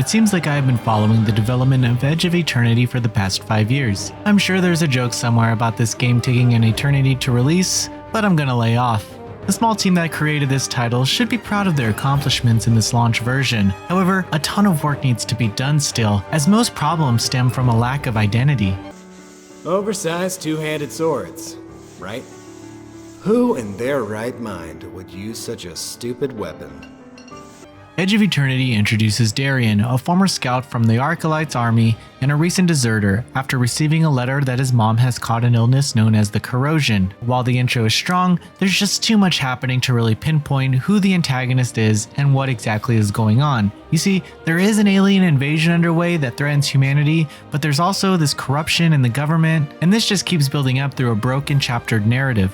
it seems like I have been following the development of Edge of Eternity for the past 5 years. I'm sure there's a joke somewhere about this game taking an eternity to release, but I'm gonna lay off. The small team that created this title should be proud of their accomplishments in this launch version. However, a ton of work needs to be done still, as most problems stem from a lack of identity. Oversized two-handed swords, right? Who in their right mind would use such a stupid weapon? Edge of Eternity introduces Darian, a former scout from the Archelites army and a recent deserter, after receiving a letter that his mom has caught an illness known as the corrosion. While the intro is strong, there's just too much happening to really pinpoint who the antagonist is and what exactly is going on. You see, there is an alien invasion underway that threatens humanity, but there's also this corruption in the government, and this just keeps building up through a broken chaptered narrative.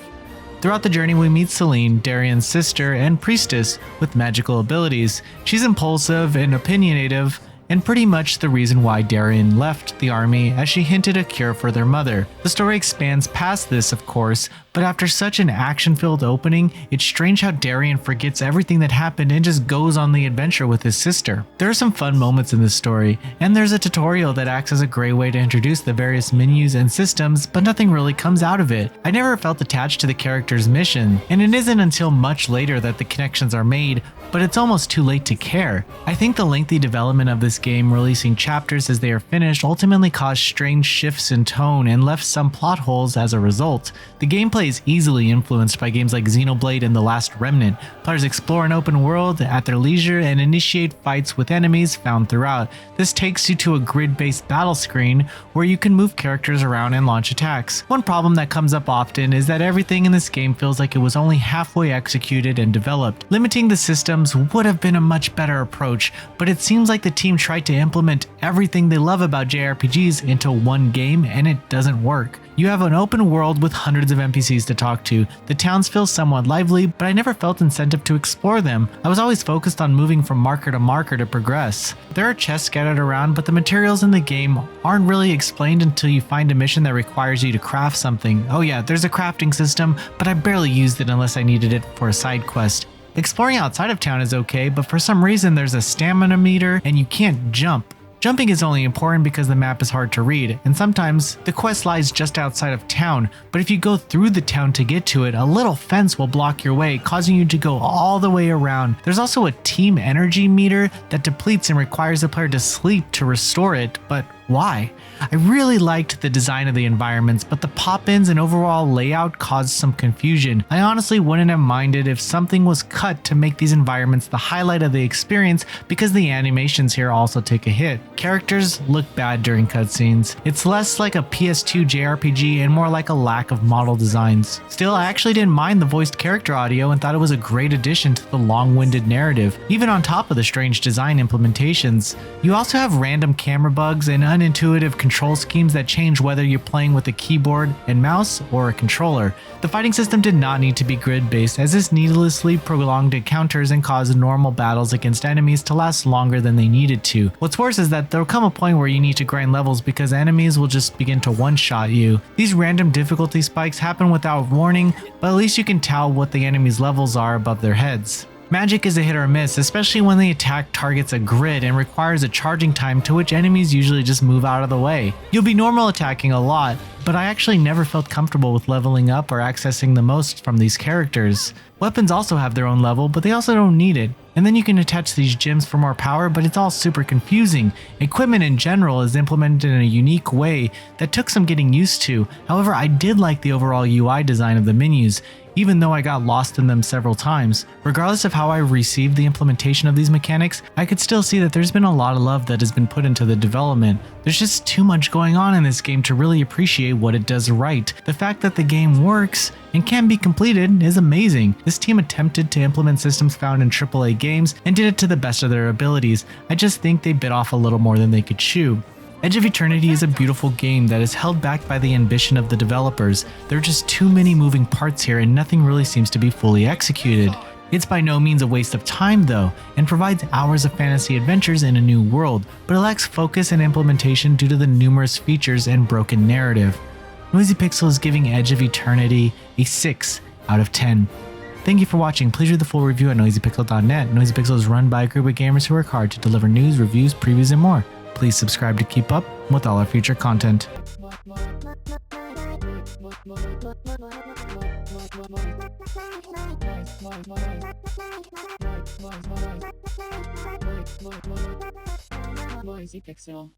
Throughout the journey, we meet Celine, Darian's sister and priestess with magical abilities. She's impulsive and opinionative, and pretty much the reason why Darian left the army, as she hinted a cure for their mother. The story expands past this, of course, but after such an action-filled opening, it's strange how Darian forgets everything that happened and just goes on the adventure with his sister. There are some fun moments in this story, and there's a tutorial that acts as a great way to introduce the various menus and systems, but nothing really comes out of it. I never felt attached to the character's mission, and it isn't until much later that the connections are made, but it's almost too late to care. I think the lengthy development of this game, releasing chapters as they are finished, ultimately caused strange shifts in tone and left some plot holes as a result. The gameplay is easily influenced by games like Xenoblade and The Last Remnant. Players explore an open world at their leisure and initiate fights with enemies found throughout. This takes you to a grid-based battle screen where you can move characters around and launch attacks. One problem that comes up often is that everything in this game feels like it was only halfway executed and developed. Limiting the systems would have been a much better approach, but it seems like the team tried to implement everything they love about JRPGs into one game, and it doesn't work. You have an open world with hundreds of NPCs to talk to. The towns feel somewhat lively, but I never felt incentive to explore them. I was always focused on moving from marker to marker to progress. There are chests scattered around, but the materials in the game aren't really explained until you find a mission that requires you to craft something. Oh yeah, there's a crafting system, but I barely used it unless I needed it for a side quest. Exploring outside of town is okay, but for some reason there's a stamina meter and you can't jump. Jumping is only important because the map is hard to read, and sometimes the quest lies just outside of town, but if you go through the town to get to it, a little fence will block your way, causing you to go all the way around. There's also a team energy meter that depletes and requires the player to sleep to restore it, but why? I really liked the design of the environments, but the pop-ins and overall layout caused some confusion. I honestly wouldn't have minded if something was cut to make these environments the highlight of the experience, because the animations here also take a hit. Characters look bad during cutscenes. It's less like a PS2 JRPG and more like a lack of model designs. Still, I actually didn't mind the voiced character audio and thought it was a great addition to the long-winded narrative, even on top of the strange design implementations. You also have random camera bugs and unintuitive control schemes that change whether you're playing with a keyboard and mouse or a controller. The fighting system did not need to be grid-based, as this needlessly prolonged encounters and caused normal battles against enemies to last longer than they needed to. What's worse is that there'll come a point where you need to grind levels because enemies will just begin to one-shot you. These random difficulty spikes happen without warning, but at least you can tell what the enemy's levels are above their heads. Magic is a hit or miss, especially when the attack targets a grid and requires a charging time, to which enemies usually just move out of the way. You'll be normal attacking a lot, but I actually never felt comfortable with leveling up or accessing the most from these characters. Weapons also have their own level, but they also don't need it. And then you can attach these gems for more power, but it's all super confusing. Equipment in general is implemented in a unique way that took some getting used to. However, I did like the overall UI design of the menus, even though I got lost in them several times. Regardless of how I received the implementation of these mechanics, I could still see that there's been a lot of love that has been put into the development. There's just too much going on in this game to really appreciate what it does right. The fact that the game works and can be completed is amazing. This team attempted to implement systems found in AAA games and did it to the best of their abilities. I just think they bit off a little more than they could chew. Edge of Eternity is a beautiful game that is held back by the ambition of the developers. There are just too many moving parts here and nothing really seems to be fully executed. It's by no means a waste of time though, and provides hours of fantasy adventures in a new world, but it lacks focus and implementation due to the numerous features and broken narrative. Noisy Pixel is giving Edge of Eternity a 6 out of 10. Thank you for watching. Please read the full review at noisypixel.net. Noisy Pixel is run by a group of gamers who work hard to deliver news, reviews, previews, and more. Please subscribe to keep up with all our future content. Noisy Pixel.